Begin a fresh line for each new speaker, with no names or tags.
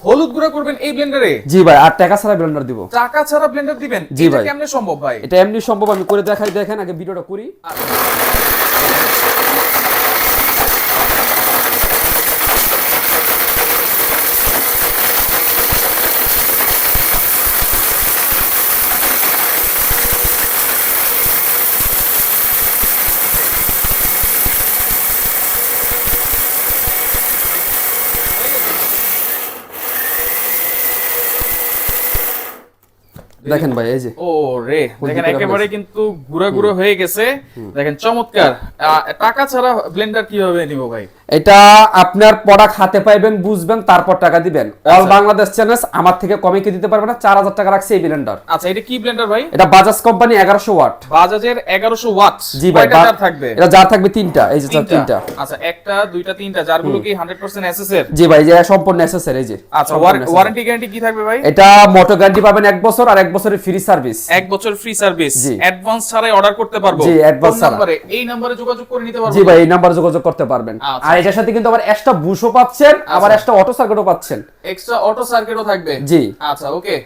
হলুদ গুঁড়া করবেন এই ব্লেন্ডারে?
জি ভাই, আর টাকা ছাড়া ব্লেন্ডার দিব।
টাকা ছাড়া ব্লেন্ডার দিবেন?
জি
এটা
ভাই।
কেমনে সম্ভব ভাই?
এটা এমনি সম্ভব, আমি করে দেখাই, দেখেন আগে ভিডিওটা করি। দেখেন ভাই, এই যে
ও রে, দেখেন
করে
একেবারে
ফেলেছে।
কিন্তু গুঁড়া গুঁড়ো হয়ে গেছে। দেখেন চমৎকার। টাকা ছাড়া ব্লেন্ডার কিভাবে নিব ভাই?
এটা আপনার প্রোডাক্ট হাতে পাইবেন, বুঝবেন, তারপর টাকা দিবেন। অল বাংলাদেশ চ্যানেল আমার থেকে কমে কি দিতে পারবে না। 4000 টাকা রাখছে এই ব্লেন্ডার।
আচ্ছা, এটা কি ব্লেন্ডার ভাই?
এটা বাজাজ কোম্পানি 1100 ওয়াট।
বাজাজের 1100 ওয়াট।
জি ভাই,
কয়টা জার থাকবে?
এটা জার থাকবে 3টা, এই যে তিনটা।
আচ্ছা, একটা দুইটা তিনটা জারগুলো কি 100% এসএস এর?
জি ভাই, যে সম্পূর্ণ এসএসআর, এই যে।
আচ্ছা, ওয়ারেন্টি গ্যারান্টি কি থাকবে ভাই?
এটা মোটর গ্যারান্টি পাবেন 1 বছর, আর 1 বছরের ফ্রি সার্ভিস।
1 বছর ফ্রি সার্ভিস।
জি।
অ্যাডভান্স ছাড়াই অর্ডার করতে পারবো?
জি, অ্যাডভান্স ছাড়া।
এই নম্বরে যোগাযোগ করে নিতে পারবো?
জি ভাই, এই নাম্বারে যোগাযোগ করতে পারবেন।
আচ্ছা।
আর এটার সাথে কিন্তু আবার এক্সট্রা বুশও পাচ্ছেন, আবার এক্সট্রা অটো সার্কিটও পাচ্ছেন।
এক্সট্রা অটো সার্কিটও থাকবে?
জি।
আচ্ছা, ওকে।